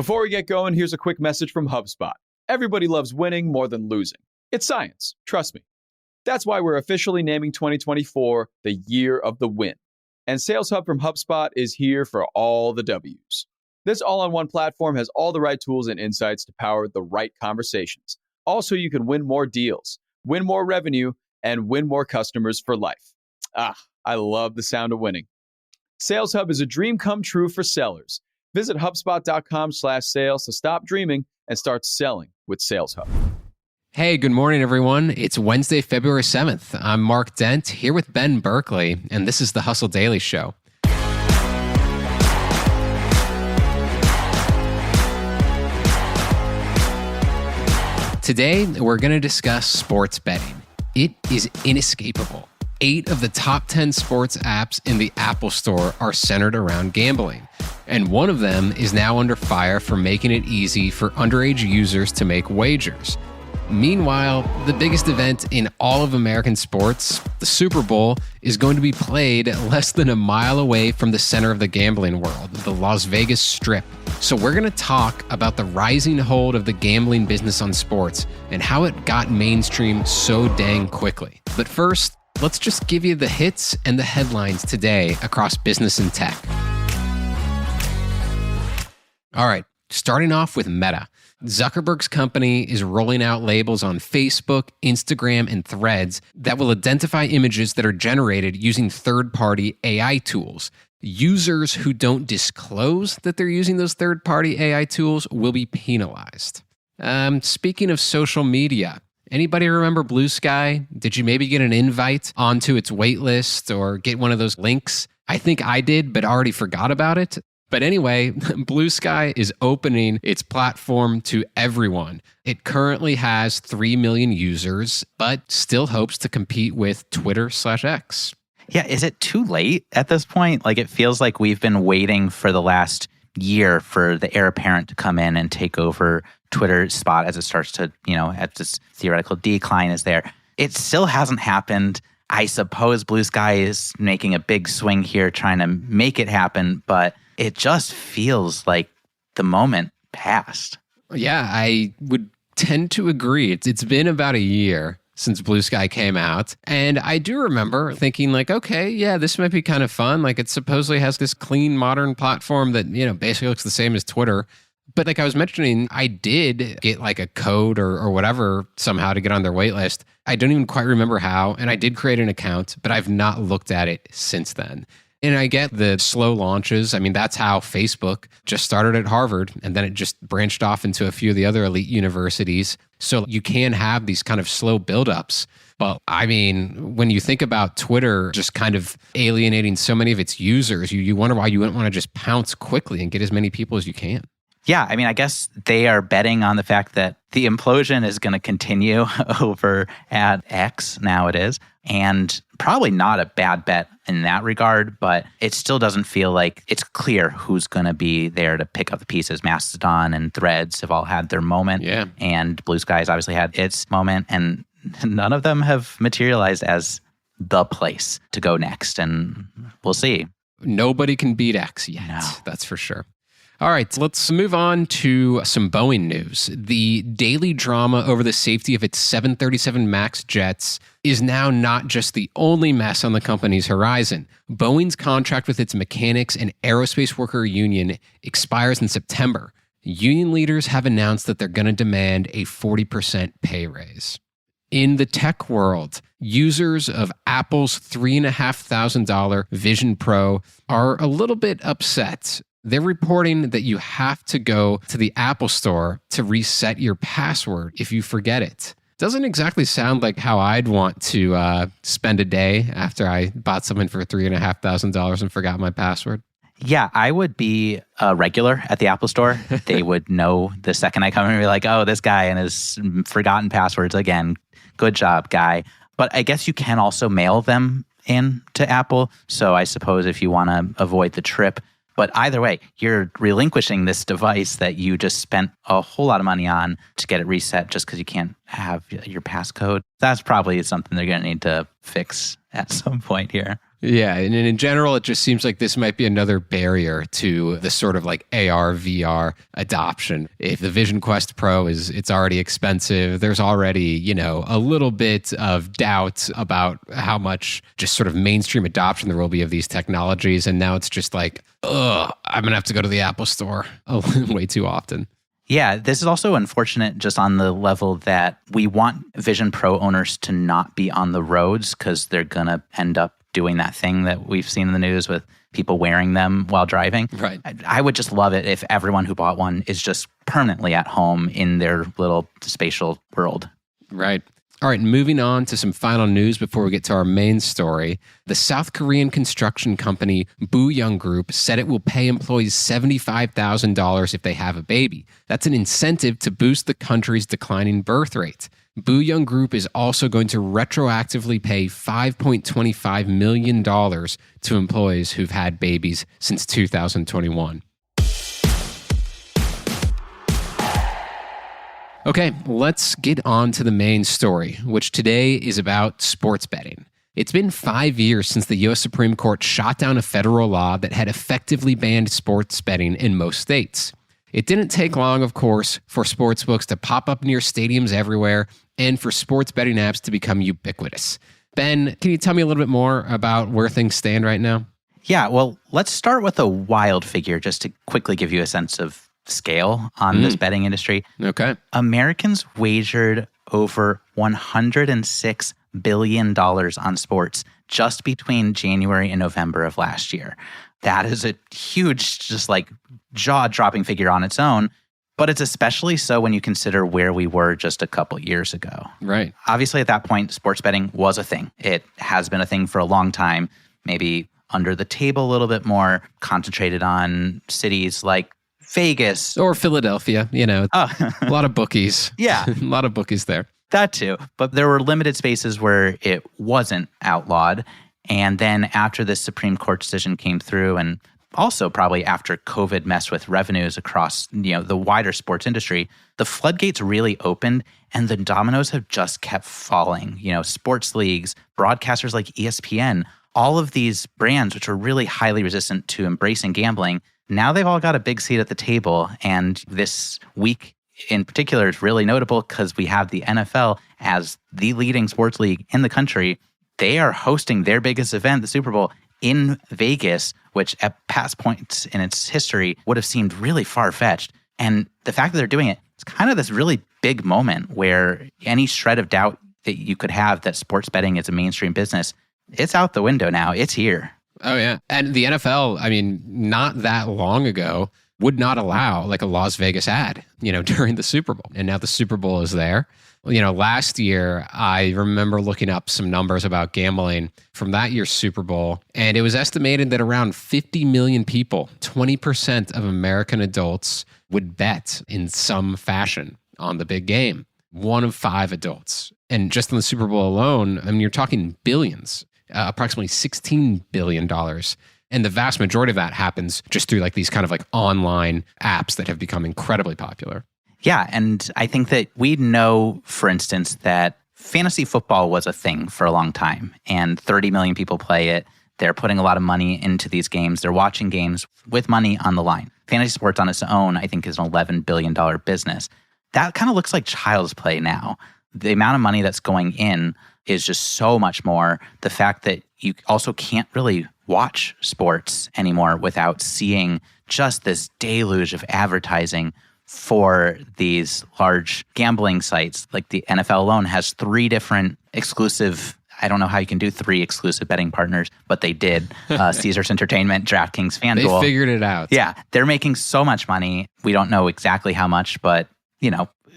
Before we get going, here's a quick message from HubSpot. Everybody loves winning more than losing. It's science, trust me. That's why we're officially naming 2024 the Year of the Win. And Sales Hub from HubSpot is here for all the W's. This all-in-one platform has all the right tools and insights to power the right conversations. Also, you can win more deals, win more revenue, and win more customers for life. I love the sound of winning. Sales Hub is a dream come true for sellers. Visit HubSpot.com/sales to stop dreaming and start selling with Sales Hub. Hey, good morning, everyone. It's Wednesday, February 7th. I'm Mark Dent, here with Ben Berkley, and this is the Hustle Daily Show. Today, we're going to discuss sports betting. It is inescapable. 8 of the top 10 sports apps in the Apple Store are centered around gambling. And one of them is now under fire for making it easy for underage users to make wagers. Meanwhile, the biggest event in all of American sports, the Super Bowl, is going to be played less than a mile away from the center of the gambling world, the Las Vegas Strip. So we're going to talk about the rising hold of the gambling business on sports and how it got mainstream so dang quickly. But first, let's just give you the hits and the headlines today across business and tech. All right, starting off with Meta. Zuckerberg's company is rolling out labels on Facebook, Instagram, and Threads that will identify images that are generated using third-party AI tools. Users who don't disclose that they're using those third-party AI tools will be penalized. Speaking of social media, anybody remember Blue Sky? Did you maybe get an invite onto its wait list or get one of those links? I think I did, but already forgot about it. But anyway, Blue Sky is opening its platform to everyone. It currently has 3 million users, but still hopes to compete with Twitter/X. Yeah, is it too late at this point? Like, it feels like we've been waiting for the last year for the heir apparent to come in and take over Twitter's spot as it starts to, at this theoretical decline is there. It still hasn't happened. I suppose Blue Sky is making a big swing here, trying to make it happen, but it just feels like the moment passed. Yeah, I would tend to agree. It's been about a year since Blue Sky came out. And I do remember thinking like, okay, yeah, this might be kind of fun. Like, it supposedly has this clean, modern platform that, basically looks the same as Twitter. But like I was mentioning, I did get like a code or whatever somehow to get on their wait list. I don't even quite remember how. And I did create an account, but I've not looked at it since then. And I get the slow launches. I mean, that's how Facebook just started at Harvard, and then it just branched off into a few of the other elite universities. So you can have these kind of slow buildups. But I mean, when you think about Twitter just kind of alienating so many of its users, you wonder why you wouldn't want to just pounce quickly and get as many people as you can. Yeah, I mean, I guess they are betting on the fact that the implosion is going to continue over at X, now it is, and probably not a bad bet in that regard, but it still doesn't feel like it's clear who's going to be there to pick up the pieces. Mastodon and Threads have all had their moment, and Blue Sky's obviously had its moment, and none of them have materialized as the place to go next, and we'll see. Nobody can beat X yet, No. That's for sure. All right, let's move on to some Boeing news. The daily drama over the safety of its 737 MAX jets is now not just the only mess on the company's horizon. Boeing's contract with its mechanics and aerospace worker union expires in September. Union leaders have announced that they're going to demand a 40% pay raise. In the tech world, users of Apple's $3,500 Vision Pro are a little upset. They're reporting that you have to go to the Apple Store to reset your password if you forget it. Doesn't exactly sound like how I'd want to spend a day after I bought something for $3,500 and forgot my password. Yeah, I would be a regular at the Apple Store. They would know the second I come in and be like, oh, this guy and his forgotten passwords again. Good job, guy. But I guess you can also mail them in to Apple. So I suppose if you want to avoid the trip. But either way, you're relinquishing this device that you just spent a whole lot of money on to get it reset just because you can't have your passcode. That's probably something they're going to need to fix at some point here. Yeah, and in general, it just seems like this might be another barrier to the sort of like AR, VR adoption. If the Vision Quest Pro it's already expensive, there's already, a little bit of doubt about how much just sort of mainstream adoption there will be of these technologies. And now it's just like, I'm going to have to go to the Apple Store way too often. Yeah, this is also unfortunate just on the level that we want Vision Pro owners to not be on the roads because they're going to end up doing that thing that we've seen in the news with people wearing them while driving. Right. I would just love it if everyone who bought one is just permanently at home in their little spatial world. Right. All right, moving on to some final news before we get to our main story. The South Korean construction company Boeing Group said it will pay employees $75,000 if they have a baby. That's an incentive to boost the country's declining birth rate. Boeing Group is also going to retroactively pay $5.25 million to employees who've had babies since 2021. Okay, let's get on to the main story, which today is about sports betting. It's been 5 years since the U.S. Supreme Court shot down a federal law that had effectively banned sports betting in most states. It didn't take long, of course, for sportsbooks to pop up near stadiums everywhere and for sports betting apps to become ubiquitous. Ben, can you tell me a little bit more about where things stand right now? Yeah, well, let's start with a wild figure just to quickly give you a sense of scale on this betting industry. Okay. Americans wagered over $106 billion on sports just between January and November of last year. That is a huge, just like jaw-dropping figure on its own, but it's especially so when you consider where we were just a couple years ago. Right. Obviously, at that point, sports betting was a thing. It has been a thing for a long time, maybe under the table a little bit more, concentrated on cities like Vegas. Or Philadelphia, a lot of bookies. Yeah. A lot of bookies there. That too. But there were limited spaces where it wasn't outlawed. And then after this Supreme Court decision came through, and also probably after COVID messed with revenues across, the wider sports industry, the floodgates really opened and the dominoes have just kept falling. Sports leagues, broadcasters like ESPN, all of these brands which are really highly resistant to embracing gambling, now they've all got a big seat at the table. And this week in particular is really notable because we have the NFL as the leading sports league in the country. They are hosting their biggest event, the Super Bowl, in Vegas, which at past points in its history would have seemed really far-fetched. And the fact that they're doing it, it's kind of this really big moment where any shred of doubt that you could have that sports betting is a mainstream business, it's out the window now. It's here. Oh, yeah. And the NFL, not that long ago, would not allow like a Las Vegas ad, during the Super Bowl. And now the Super Bowl is there. Last year, I remember looking up some numbers about gambling from that year's Super Bowl, and it was estimated that around 50 million people, 20% of American adults, would bet in some fashion on the big game. 1 of 5 adults. And just in the Super Bowl alone, you're talking billions, approximately $16 billion. And the vast majority of that happens just through like these kind of like online apps that have become incredibly popular. Yeah, and I think that we know, for instance, that fantasy football was a thing for a long time, and 30 million people play it. They're putting a lot of money into these games. They're watching games with money on the line. Fantasy sports on its own, I think, is an $11 billion business. That kind of looks like child's play now. The amount of money that's going in is just so much more. The fact that you also can't really watch sports anymore without seeing just this deluge of advertising for these large gambling sites. Like the NFL alone has 3 different exclusive, I don't know how you can do 3 exclusive betting partners, but they did. Caesars Entertainment, DraftKings, FanDuel. They figured it out. Yeah, they're making so much money. We don't know exactly how much, but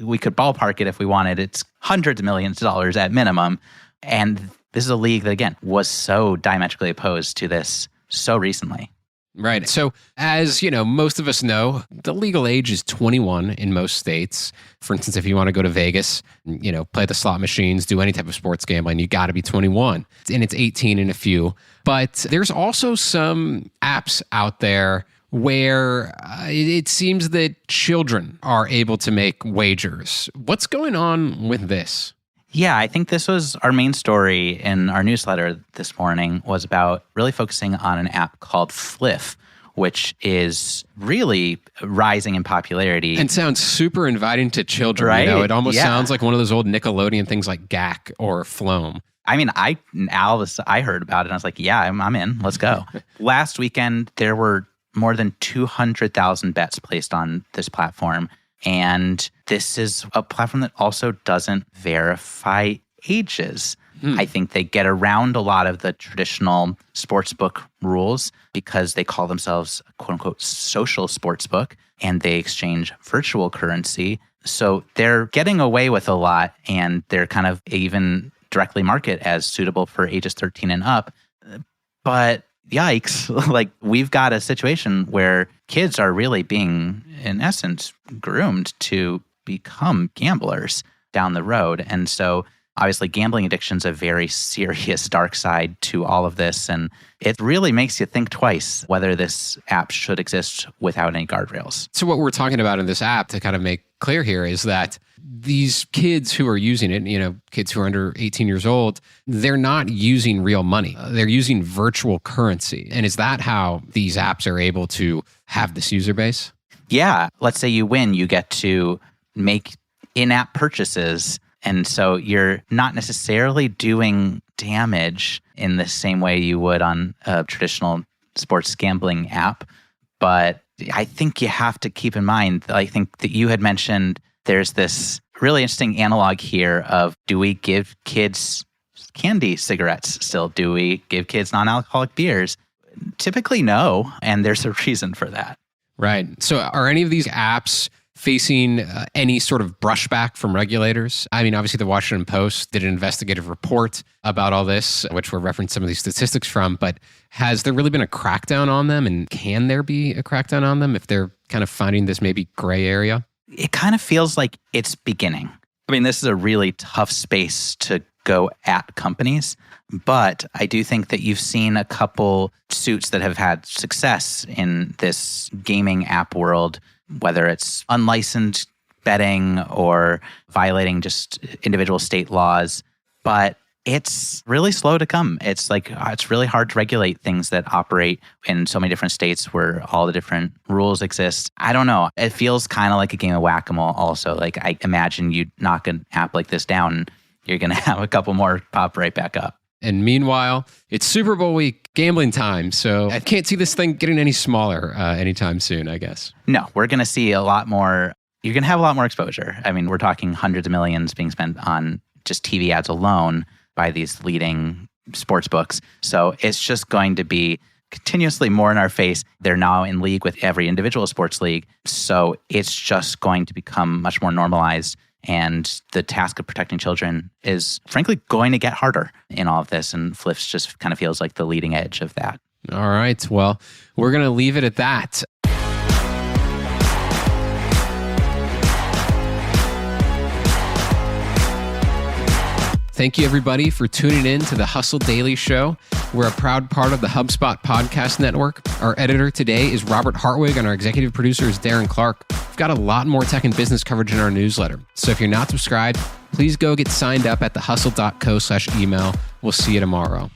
we could ballpark it if we wanted. It's hundreds of millions of dollars at minimum. And this is a league that, again, was so diametrically opposed to this so recently. Right. So as, most of us know, the legal age is 21 in most states. For instance, if you want to go to Vegas, play the slot machines, do any type of sports gambling, you got to be 21. And it's 18 in a few. But there's also some apps out there where it seems that children are able to make wagers. What's going on with this? Yeah, I think this was our main story in our newsletter this morning, was about really focusing on an app called Fliff, which is really rising in popularity. And sounds super inviting to children. Right? It almost sounds like one of those old Nickelodeon things like GAC or Floam. I mean, I heard about it and I was like, yeah, I'm in. Let's go. Last weekend, there were more than 200,000 bets placed on this platform. And this is a platform that also doesn't verify ages. I think they get around a lot of the traditional sportsbook rules because they call themselves a quote unquote social sportsbook and they exchange virtual currency. So they're getting away with a lot and they're kind of even directly market as suitable for ages 13 and up. But yikes, like we've got a situation where kids are really being, in essence, groomed to become gamblers down the road. And so obviously, gambling addiction is a very serious dark side to all of this. And it really makes you think twice whether this app should exist without any guardrails. So what we're talking about in this app, to kind of make clear here, is that these kids who are using it, kids who are under 18 years old, they're not using real money. They're using virtual currency. And is that how these apps are able to have this user base? Yeah. Let's say you win, you get to make in-app purchases. And so you're not necessarily doing damage in the same way you would on a traditional sports gambling app. But I think you have to keep in mind, I think that you had mentioned there's this really interesting analog here of, do we give kids candy cigarettes still? Do we give kids non-alcoholic beers? Typically no, and there's a reason for that. Right. So are any of these apps facing any sort of brushback from regulators? I mean, obviously the Washington Post did an investigative report about all this, which we'll reference some of these statistics from, but has there really been a crackdown on them? And can there be a crackdown on them if they're kind of finding this maybe gray area? It kind of feels like it's beginning. I mean, this is a really tough space to go at companies, but I do think that you've seen a couple suits that have had success in this gaming app world, whether it's unlicensed betting or violating just individual state laws. But it's really slow to come. It's really hard to regulate things that operate in so many different states where all the different rules exist. I don't know. It feels kind of like a game of whack-a-mole also. Like, I imagine you knock an app like this down, you're going to have a couple more pop right back up. And meanwhile, it's Super Bowl week, gambling time. So I can't see this thing getting any smaller anytime soon, I guess. No, we're going to see a lot more. You're going to have a lot more exposure. I mean, we're talking hundreds of millions being spent on just TV ads alone by these leading sports books. So it's just going to be continuously more in our face. They're now in league with every individual sports league. So it's just going to become much more normalized. And the task of protecting children is frankly going to get harder in all of this. And Fliffs just kind of feels like the leading edge of that. All right. Well, we're going to leave it at that. Thank you, everybody, for tuning in to the Hustle Daily Show. We're a proud part of the HubSpot podcast network. Our editor today is Robert Hartwig, and our executive producer is Darren Clarke. We've got a lot more tech and business coverage in our newsletter. So if you're not subscribed, please go get signed up at thehustle.co/email. We'll see you tomorrow.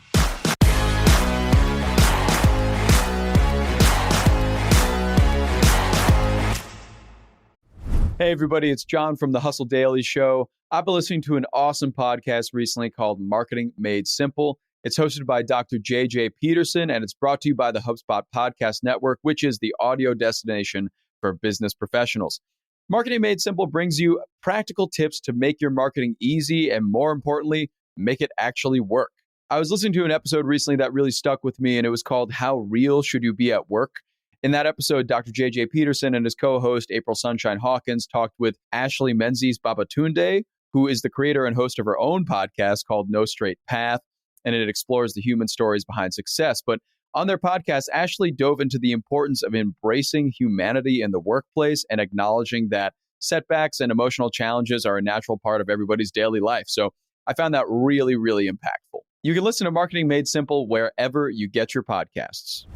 Hey, everybody, it's John from the Hustle Daily Show. I've been listening to an awesome podcast recently called Marketing Made Simple. It's hosted by Dr. J.J. Peterson, and it's brought to you by the HubSpot Podcast Network, which is the audio destination for business professionals. Marketing Made Simple brings you practical tips to make your marketing easy and, more importantly, make it actually work. I was listening to an episode recently that really stuck with me, and it was called How Real Should You Be at Work? In that episode, Dr. J.J. Peterson and his co-host April Sunshine Hawkins talked with Ashley Menzies Babatunde, who is the creator and host of her own podcast called No Straight Path, and it explores the human stories behind success. But on their podcast, Ashley dove into the importance of embracing humanity in the workplace and acknowledging that setbacks and emotional challenges are a natural part of everybody's daily life. So I found that really, really impactful. You can listen to Marketing Made Simple wherever you get your podcasts.